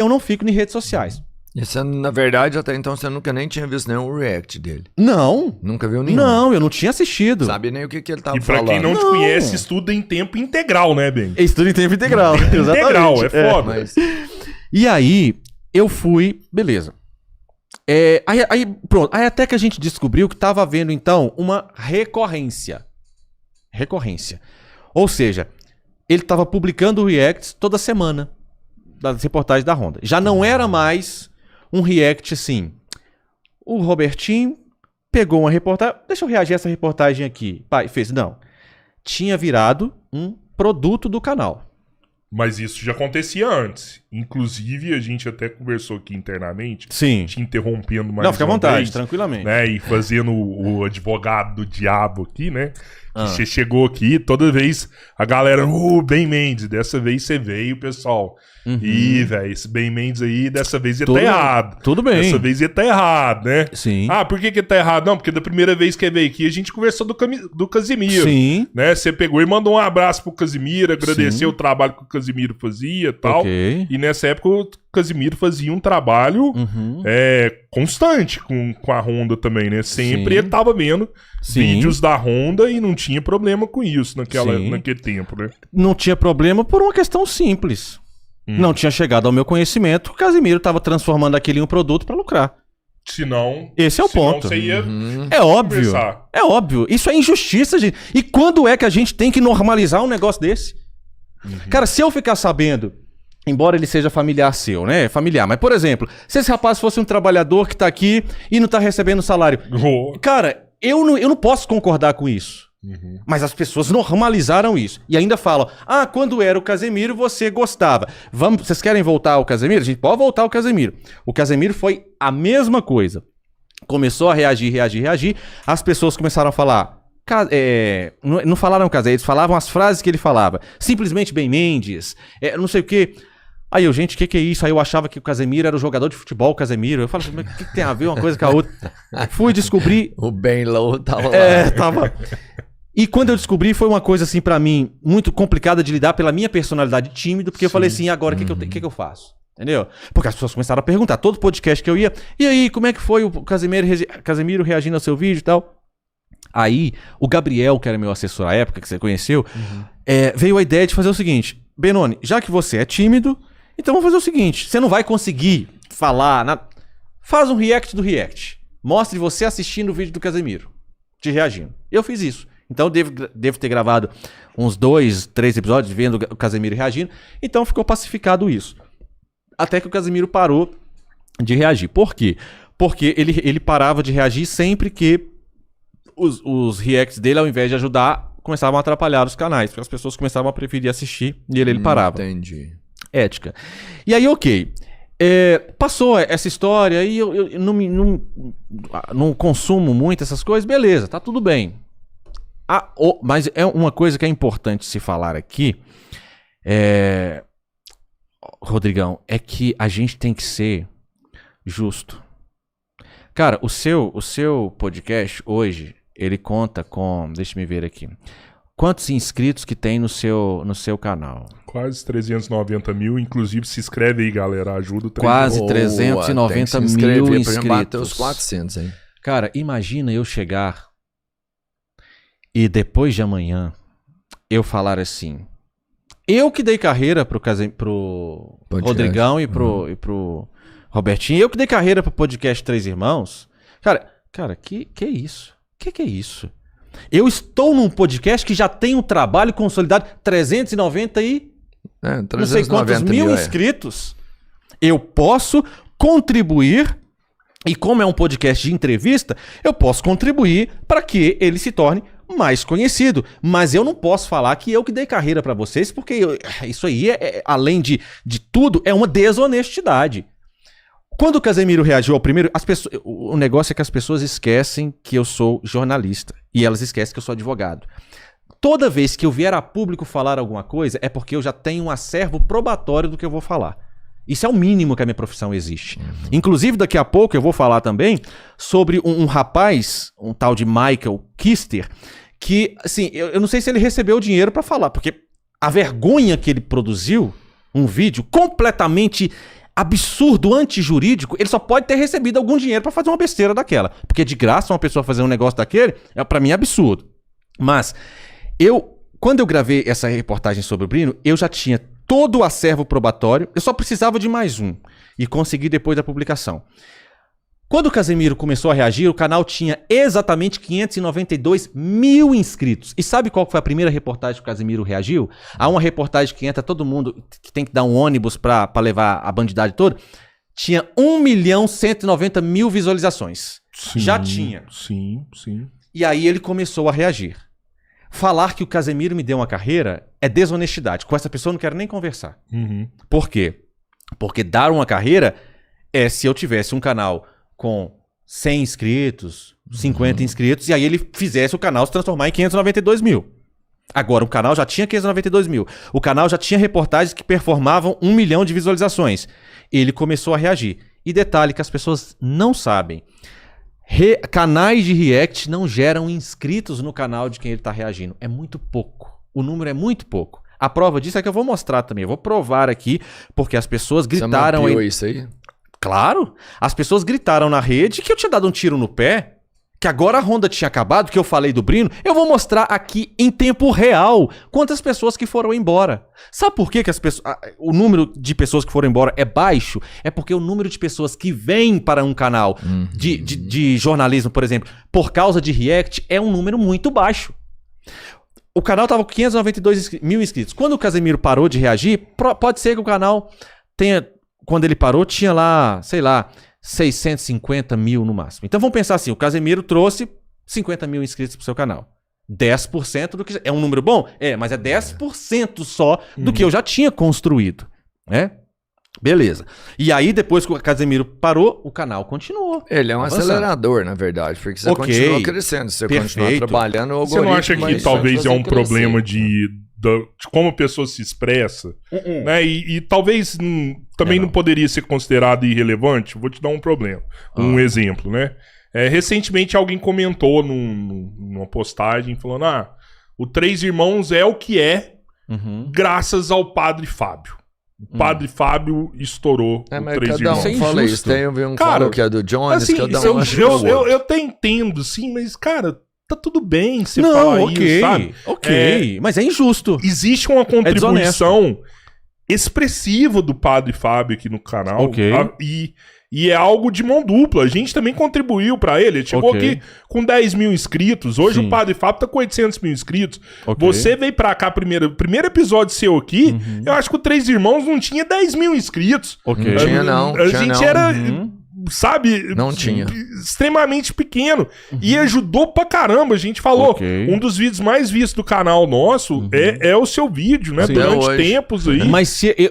eu não fico em redes sociais. E você, na verdade, até então você nunca nem tinha visto nenhum react dele. Não. Nunca viu nenhum? Não, eu não tinha assistido. Sabe nem o que ele tava E pra falando. quem não te conhece, estuda em tempo integral, né, Ben? Estudo em tempo integral. Integral, Exatamente. é foda. Mas... E aí, eu fui... Beleza. Aí, pronto. Aí até que a gente descobriu que tava havendo, então, uma recorrência. Ou seja, ele tava publicando reacts toda semana das reportagens da Honda. Já não era mais um react assim. O Robertinho pegou uma reportagem... Deixa eu reagir a essa reportagem aqui. Pai, fez. Não. Tinha virado um produto do canal. Mas isso já acontecia antes. Inclusive, a gente até conversou aqui internamente. Sim. Te interrompendo mais Não, fica à uma vontade, vez, tranquilamente. né? E fazendo o advogado do diabo aqui, né? Ah. Você chegou aqui, toda vez a galera... Ben Mendes, dessa vez você veio, pessoal. Ih, velho, esse Ben Mendes aí, dessa vez ele tá errado. Tudo bem. Dessa vez ele tá errado, né? Sim. Ah, por que tá errado? Não, porque da primeira vez que ele veio aqui, a gente conversou do Casimiro. Sim. Né? Você pegou e mandou um abraço pro Casimiro, agradeceu o trabalho que o Casimiro fazia e tal. Ok. E nessa época o Casimiro fazia um trabalho constante com a Honda também, né? Sempre ele tava vendo vídeos da Honda e não tinha problema com isso naquele tempo, né? Não tinha problema por uma questão simples. Não tinha chegado ao meu conhecimento, o Casimiro estava transformando aquele em um produto para lucrar. Senão... Esse é o ponto. Você ia É óbvio. conversar. É óbvio. Isso é injustiça, gente. E quando é que a gente tem que normalizar um negócio desse? Cara, se eu ficar sabendo, embora ele seja familiar seu, né? Familiar. Mas, por exemplo, se esse rapaz fosse um trabalhador que tá aqui e não tá recebendo salário. Cara, eu não posso concordar com isso. Mas as pessoas normalizaram isso. E ainda falam, quando era o Casemiro, você gostava. Vocês querem voltar ao Casemiro? A gente pode voltar ao Casemiro. O Casemiro foi a mesma coisa. Começou a reagir. As pessoas começaram a falar... não falaram Casemiro, eles falavam as frases que ele falava. Simplesmente Ben Mendes, não sei o quê. Aí eu, gente, o que é isso? Aí eu achava que o Casemiro era o jogador de futebol, o Casemiro. Eu falo assim, mas o que tem a ver uma coisa com a outra? Fui descobrir... O Ben Low tava lá. Tava... E quando eu descobri, foi uma coisa, assim, pra mim, muito complicada de lidar pela minha personalidade tímida, porque eu falei assim, agora o que eu faço? Entendeu? Porque as pessoas começaram a perguntar, todo podcast que eu ia, e aí, como é que foi o Casemiro reagindo ao seu vídeo e tal? Aí, o Gabriel, que era meu assessor à época, que você conheceu, veio a ideia de fazer o seguinte, Benoni, já que você é tímido, então vamos fazer o seguinte, você não vai conseguir falar, faz um react do react, mostre você assistindo o vídeo do Casemiro, te reagindo. Eu fiz isso. Então devo ter gravado uns 2, 3 episódios vendo o Casemiro reagindo. Então ficou pacificado isso. Até que o Casemiro parou de reagir. Por quê? Porque ele parava de reagir sempre que os reacts dele, ao invés de ajudar, começavam a atrapalhar os canais. Porque as pessoas começavam a preferir assistir e ele parava. Entendi. Ética. E aí, ok. Passou essa história e eu não consumo muito essas coisas. Beleza, tá tudo bem. Mas é uma coisa que é importante se falar aqui, Rodrigão, é que a gente tem que ser justo. Cara, o seu podcast hoje, ele conta com, deixa me ver aqui, quantos inscritos que tem no seu canal? Quase 390 mil, inclusive se inscreve aí, galera, ajuda. Quase 390 mil inscritos. Bater os 400, hein? Cara, imagina eu chegar e depois de amanhã eu falar assim, eu que dei carreira pro Rodrigão e pro Robertinho, eu que dei carreira pro podcast Três Irmãos. Cara, que é isso? Que é isso? Eu estou num podcast que já tem um trabalho consolidado, 390 e não sei quantos mil inscritos. Eu posso contribuir, e como é um podcast de entrevista, eu posso contribuir para que ele se torne mais conhecido. Mas eu não posso falar que eu que dei carreira para vocês, porque isso aí, além de tudo, é uma desonestidade. Quando o Casemiro reagiu ao primeiro, o negócio é que as pessoas esquecem que eu sou jornalista. E elas esquecem que eu sou advogado. Toda vez que eu vier a público falar alguma coisa, é porque eu já tenho um acervo probatório do que eu vou falar. Isso é o mínimo que a minha profissão existe. Inclusive, daqui a pouco eu vou falar também sobre um rapaz, um tal de Michael Kister, que, assim, eu não sei se ele recebeu dinheiro pra falar, porque a vergonha que ele produziu, um vídeo completamente absurdo, antijurídico, ele só pode ter recebido algum dinheiro pra fazer uma besteira daquela. Porque de graça uma pessoa fazer um negócio daquele, pra mim é absurdo. Mas, quando eu gravei essa reportagem sobre o Brino, eu já tinha todo o acervo probatório, eu só precisava de mais um. E consegui depois da publicação. Quando o Casemiro começou a reagir, o canal tinha exatamente 592 mil inscritos. E sabe qual foi a primeira reportagem que o Casemiro reagiu? Há uma reportagem que entra todo mundo, que tem que dar um ônibus pra levar a bandidade toda. Tinha 1.190.000 visualizações. Sim, já tinha. Sim. E aí ele começou a reagir. Falar que o Casemiro me deu uma carreira é desonestidade. Com essa pessoa eu não quero nem conversar. Por quê? Porque dar uma carreira é se eu tivesse um canal com 100 inscritos, 50 inscritos, e aí ele fizesse o canal se transformar em 592 mil. Agora, o canal já tinha 592 mil. O canal já tinha reportagens que performavam 1 milhão de visualizações. Ele começou a reagir. E detalhe que as pessoas não sabem. Canais de react não geram inscritos no canal de quem ele está reagindo. É muito pouco. O número é muito pouco. A prova disso é que eu vou mostrar também. Eu vou provar aqui, porque as pessoas gritaram... Você mapeou isso aí? Claro, as pessoas gritaram na rede que eu tinha dado um tiro no pé, que agora a Honda tinha acabado, que eu falei do Brino. Eu vou mostrar aqui em tempo real quantas pessoas que foram embora. Sabe por que o número de pessoas que foram embora é baixo? É porque o número de pessoas que vêm para um canal de jornalismo, por exemplo, por causa de react, é um número muito baixo. O canal estava com 592 mil inscritos. Quando o Casemiro parou de reagir, pode ser que o canal tenha... Quando ele parou, tinha lá, sei lá, 650 mil no máximo. Então vamos pensar assim, o Casemiro trouxe 50 mil inscritos pro seu canal. 10% do que... É um número bom? É, mas é 10% só do que eu já tinha construído, né? Beleza. E aí, depois que o Casemiro parou, o canal continuou. Ele é um acelerador, na verdade, porque você continua crescendo, você continua trabalhando o algoritmo. Você não acha que talvez é um problema de como a pessoa se expressa, né? E talvez também não poderia ser considerado irrelevante? Vou te dar um exemplo, né? Recentemente alguém comentou numa postagem falando, o Três Irmãos é o que é graças ao Padre Fábio. O Padre Fábio estourou o Três Irmãos. Um fala isso, tem um cara que é do Jones, assim, que eu até entendo, sim, mas, cara... Tá tudo bem você falar isso, sabe? Mas é injusto. Existe uma contribuição expressiva do Padre Fábio aqui no canal. E é algo de mão dupla. A gente também contribuiu pra ele. Ele chegou aqui com 10 mil inscritos. Hoje o Padre Fábio tá com 800 mil inscritos. Você veio pra cá primeiro episódio seu aqui. Eu acho que o Três Irmãos não tinha 10 mil inscritos. Não tinha, não. A gente era... Sabe? Não tinha. Extremamente pequeno. E ajudou pra caramba. A gente falou. Um dos vídeos mais vistos do canal nosso é o seu vídeo, né? Sim, durante tempos aí.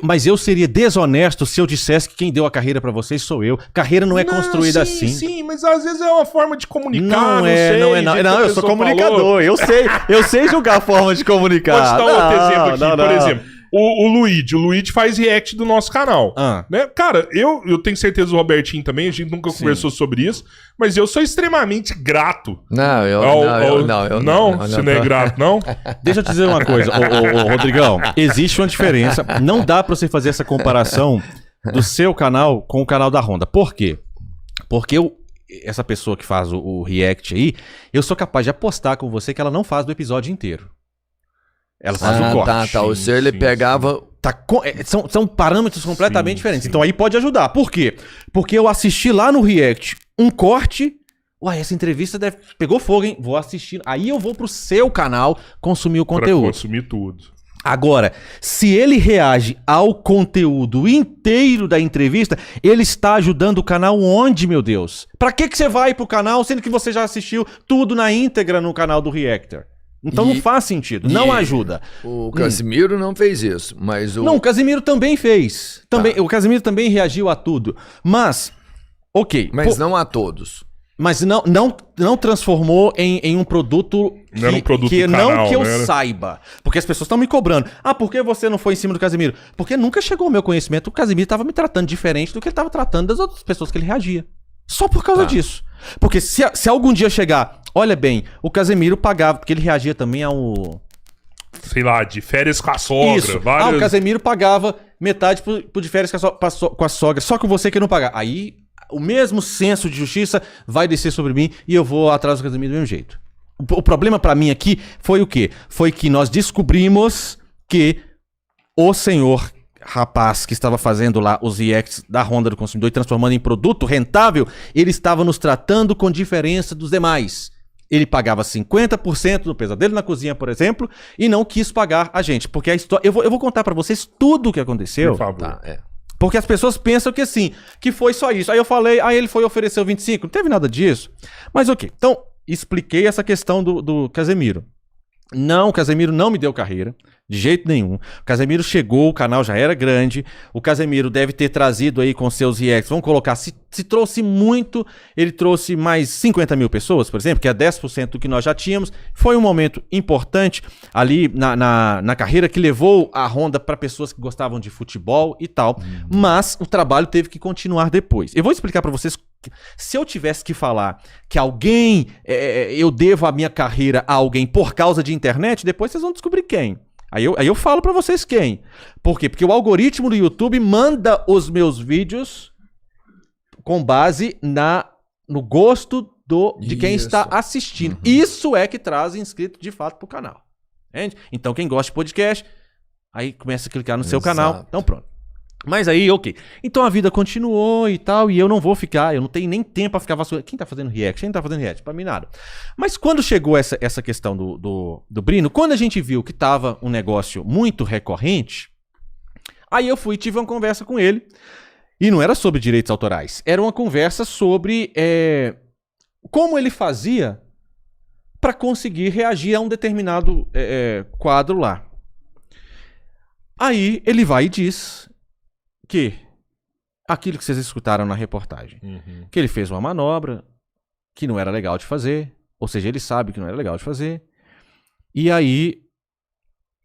Mas eu seria desonesto se eu dissesse que quem deu a carreira pra vocês sou eu. Carreira não é construída assim. Sim, mas às vezes é uma forma de comunicar. Não, eu sou comunicador. Eu sei julgar a forma de comunicar. Vou te dar um outro exemplo aqui, por exemplo. O Luigi faz react do nosso canal. Né? Cara, eu tenho certeza o Robertinho também, a gente nunca conversou sobre isso, mas eu sou extremamente grato. Não, você não é grato, não? Deixa eu te dizer uma coisa, Rodrigão. Existe uma diferença. Não dá pra você fazer essa comparação do seu canal com o canal da Honda. Por quê? Porque essa pessoa que faz o react aí, eu sou capaz de apostar com você que ela não faz do episódio inteiro. Ela faz o corte. O seu ele pegava... São parâmetros completamente diferentes. Então aí pode ajudar. Por quê? Porque eu assisti lá no react um corte... essa entrevista pegou fogo, hein? Vou assistir. Aí eu vou pro seu canal consumir o conteúdo. Pra consumir tudo. Agora, se ele reage ao conteúdo inteiro da entrevista, ele está ajudando o canal onde, meu Deus? Pra que você vai pro canal, sendo que você já assistiu tudo na íntegra no canal do Reactor? Então não faz sentido, não ajuda. O Casemiro não fez isso, mas Não, o Casemiro também fez. O Casemiro também reagiu a tudo. Mas, Mas não a todos. Mas não transformou em um produto não era um produto do canal, não que eu saiba. Porque as pessoas estão me cobrando. Por que você não foi em cima do Casemiro? Porque nunca chegou ao meu conhecimento. O Casemiro estava me tratando diferente do que ele estava tratando das outras pessoas que ele reagia. Só por causa disso. Porque se algum dia chegar... Olha bem, o Casemiro pagava... Porque ele reagia também ao... Sei lá, de férias com a sogra. Isso. O Casemiro pagava metade pro de férias com a sogra, só que você que não pagar. Aí, o mesmo senso de justiça vai descer sobre mim e eu vou atrás do casamento do mesmo jeito. O problema pra mim aqui foi o quê? Foi que nós descobrimos que o senhor rapaz que estava fazendo lá os reacts da Honda do consumidor e transformando em produto rentável, ele estava nos tratando com diferença dos demais. Ele pagava 50% do pesadelo na cozinha, por exemplo, e não quis pagar a gente. Porque a história... Eu vou contar pra vocês tudo o que aconteceu. Por favor. Tá, Porque as pessoas pensam que assim, que foi só isso. Aí eu falei, ele foi oferecer o 25. Não teve nada disso. Mas ok. Então, expliquei essa questão do Casemiro. Não, o Casemiro não me deu carreira. De jeito nenhum. O Casemiro chegou, o canal já era grande. O Casemiro deve ter trazido aí com seus reacts. Vamos colocar, se trouxe muito, ele trouxe mais 50 mil pessoas, por exemplo, que é 10% do que nós já tínhamos. Foi um momento importante ali na carreira que levou a Honda para pessoas que gostavam de futebol e tal. Mas o trabalho teve que continuar depois. Eu vou explicar para vocês. Se eu tivesse que falar que alguém, eu devo a minha carreira a alguém por causa de internet, depois vocês vão descobrir quem. Aí eu falo pra vocês quem. Por quê? Porque o algoritmo do YouTube manda os meus vídeos com base no gosto de quem está assistindo. Isso é que traz inscrito de fato pro canal. Entende? Então quem gosta de podcast, aí começa a clicar no seu canal. Então pronto. Mas aí, ok. Então a vida continuou e tal, e eu não vou ficar, eu não tenho nem tempo pra ficar vasculhando. Quem tá fazendo react? Quem não tá fazendo react? Pra mim nada. Mas quando chegou essa questão do Brino, quando a gente viu que tava um negócio muito recorrente, aí eu fui e tive uma conversa com ele. E não era sobre direitos autorais, era uma conversa sobre como ele fazia pra conseguir reagir a um determinado quadro lá. Aí ele vai e diz que aquilo que vocês escutaram na reportagem, que ele fez uma manobra que não era legal de fazer, ou seja, ele sabe que não era legal de fazer, e aí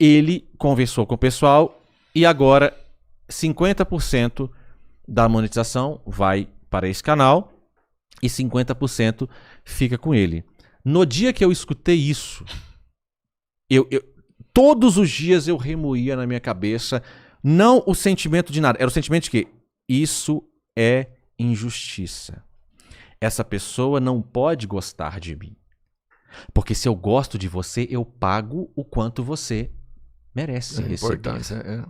ele conversou com o pessoal e agora 50% da monetização vai para esse canal e 50% fica com ele. No dia que eu escutei isso, todos os dias eu remoía na minha cabeça não o sentimento de nada, era o sentimento de que isso é injustiça. Essa pessoa não pode gostar de mim. Porque se eu gosto de você, eu pago o quanto você merece receber. Importância,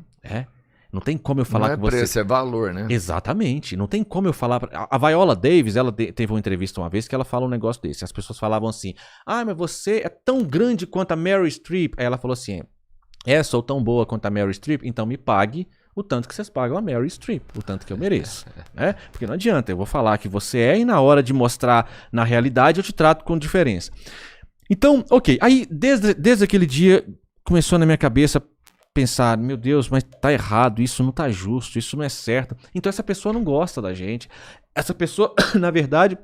Não tem como eu falar com você... Não é preço, é valor, né? Exatamente. Não tem como eu falar... A Viola Davis, ela teve uma entrevista uma vez que ela fala um negócio desse. As pessoas falavam assim, mas você é tão grande quanto a Meryl Streep. Aí ela falou assim... sou tão boa quanto a Meryl Streep, então me pague o tanto que vocês pagam a Meryl Streep, o tanto que eu mereço. Porque não adianta, eu vou falar que você e na hora de mostrar na realidade eu te trato com diferença. Então, ok. Aí, desde aquele dia, começou na minha cabeça pensar, meu Deus, mas tá errado, isso não tá justo, isso não é certo. Então essa pessoa não gosta da gente. Essa pessoa, na verdade...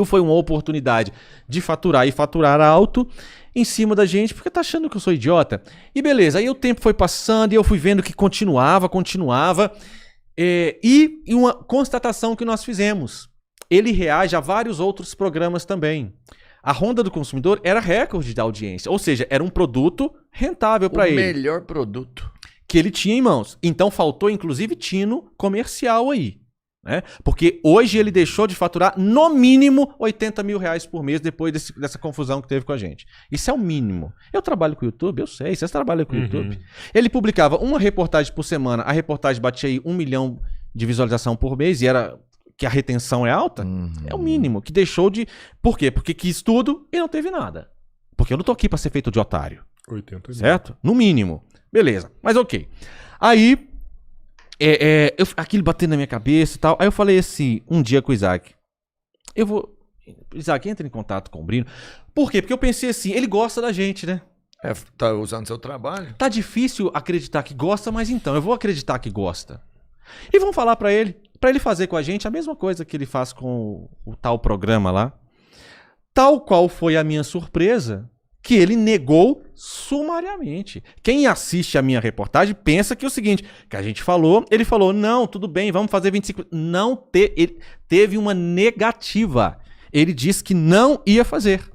foi uma oportunidade de faturar e faturar alto em cima da gente, porque tá achando que eu sou idiota. E beleza, aí o tempo foi passando e eu fui vendo que continuava. E uma constatação que nós fizemos. Ele reage a vários outros programas também. A Honda do Consumidor era recorde de audiência, ou seja, era um produto rentável para ele. O melhor produto. Que ele tinha em mãos. Então faltou inclusive tino comercial aí. Porque hoje ele deixou de faturar no mínimo 80 mil reais por mês depois dessa confusão que teve com a gente. Isso é o mínimo. Eu trabalho com o YouTube, eu sei, vocês trabalham com o YouTube. Ele publicava uma reportagem por semana, a reportagem batia aí 1 milhão de visualização por mês e era que a retenção é alta. É o mínimo, que deixou de... Por quê? Porque quis tudo e não teve nada. Porque eu não tô aqui pra ser feito de otário. 80 mil. Certo? No mínimo. Beleza, mas ok. Aí... aquilo batendo na minha cabeça e tal. Aí eu falei assim, um dia com o Isaac. Isaac, entra em contato com o Brino. Por quê? Porque eu pensei assim, ele gosta da gente, né? Tá usando seu trabalho. Tá difícil acreditar que gosta, mas então, eu vou acreditar que gosta. E vamos falar pra ele fazer com a gente a mesma coisa que ele faz com o tal programa lá. Tal qual foi a minha surpresa, que ele negou sumariamente. Quem assiste a minha reportagem pensa que é o seguinte, que a gente falou, ele falou, não, tudo bem, vamos fazer 25... Ele teve uma negativa. Ele disse que não ia fazer.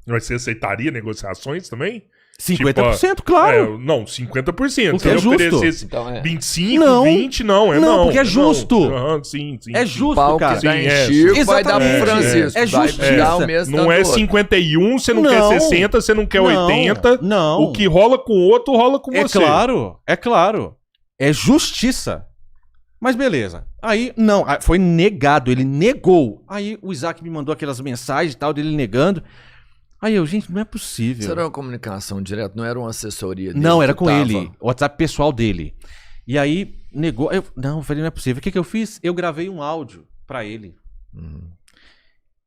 Mas você aceitaria negociações também? 50%, tipo, claro. Não, 50%. Porque é justo. Então, 25, 20, não. Não, porque é justo. Sim. É justo, pau cara. Que dá em Chico, vai dar pro Francisco. É justiça. Não é 51, você não quer 60, você não quer 80. Não. O que rola com o outro, rola com você. É claro. É justiça. Mas beleza. Aí, não, foi negado, ele negou. Aí o Isaac me mandou aquelas mensagens e tal, dele negando. Aí eu, gente, não é possível. Isso era uma comunicação direta, não era uma assessoria dele? Não, era com ele, o WhatsApp pessoal dele. E aí, negou. Eu falei, não é possível. O que eu fiz? Eu gravei um áudio pra ele.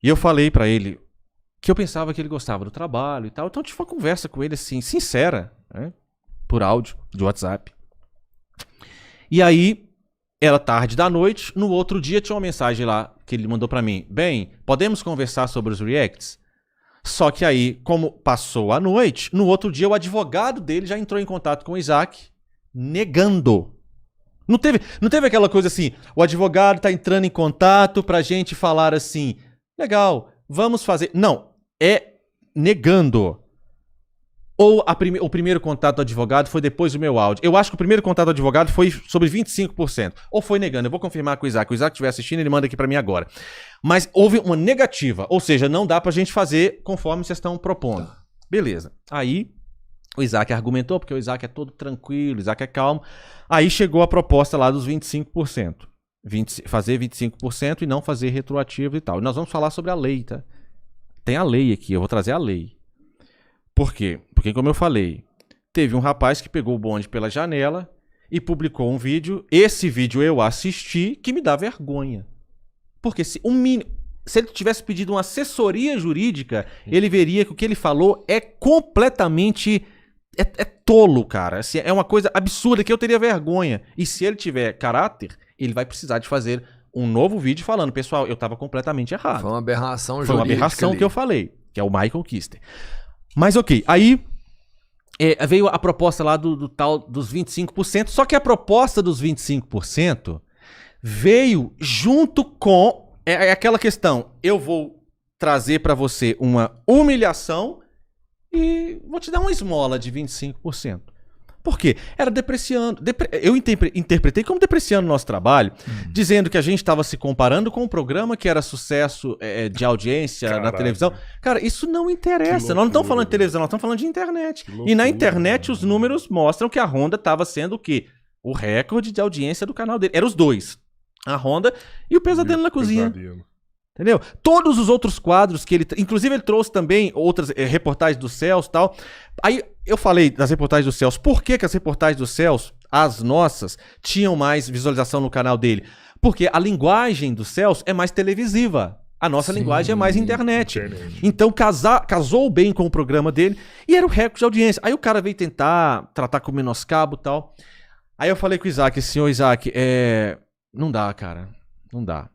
E eu falei pra ele que eu pensava que ele gostava do trabalho e tal. Então eu tive uma conversa com ele, assim, sincera, né? Por áudio, de WhatsApp. E aí, era tarde da noite, no outro dia tinha uma mensagem lá que ele mandou pra mim. Bem, podemos conversar sobre os reacts? Só que aí, como passou a noite, no outro dia o advogado dele já entrou em contato com o Isaac, negando. Não teve aquela coisa assim, o advogado tá entrando em contato pra gente falar assim, legal, vamos fazer... Não, é negando. Ou o primeiro contato do advogado foi depois do meu áudio. Eu acho que o primeiro contato do advogado foi sobre 25%. Ou foi negando. Eu vou confirmar com o Isaac. O Isaac estiver assistindo, ele manda aqui pra mim agora. Mas houve uma negativa. Ou seja, não dá pra gente fazer conforme vocês estão propondo. Beleza. Aí, o Isaac argumentou, porque o Isaac é todo tranquilo, o Isaac é calmo. Aí chegou a proposta lá dos 25%. Fazer 25% e não fazer retroativo e tal. E nós vamos falar sobre a lei, tá? Tem a lei aqui, eu vou trazer a lei. Por quê? Porque, como eu falei, teve um rapaz que pegou o bonde pela janela e publicou um vídeo. Esse vídeo eu assisti, que me dá vergonha. Porque se ele tivesse pedido uma assessoria jurídica, ele veria que o que ele falou é completamente... É tolo, cara. Assim, é uma coisa absurda que eu teria vergonha. E se ele tiver caráter, ele vai precisar de fazer um novo vídeo falando, pessoal, eu estava completamente errado. Foi uma aberração jurídica. Foi uma aberração ali que eu falei, que é o Michael Kister. Mas ok, aí veio a proposta lá do tal dos 25%, só que a proposta dos 25% veio junto com aquela questão, eu vou trazer para você uma humilhação e vou te dar uma esmola de 25%. Por quê? Era depreciando. Eu interpretei como depreciando o nosso trabalho, dizendo que a gente estava se comparando com um programa que era sucesso de audiência na televisão. Cara, isso não interessa. Nós não estamos falando de televisão, nós estamos falando de internet. E na internet os números mostram que a Honda estava sendo o quê? O recorde de audiência do canal dele. Eram os dois. A Honda e o Pesadelo na Cozinha. Entendeu? Todos os outros quadros que ele... Inclusive ele trouxe também outras reportagens do Celso e tal. Aí eu falei das reportagens do Celso. Por que as reportagens do Celso, as nossas, tinham mais visualização no canal dele? Porque a linguagem do Celso é mais televisiva. A nossa linguagem é mais internet. Então casou bem com o programa dele e era o recorde de audiência. Aí o cara veio tentar tratar com menoscabo e tal. Aí eu falei com o Isaac, senhor Isaac, não dá, cara. Não dá.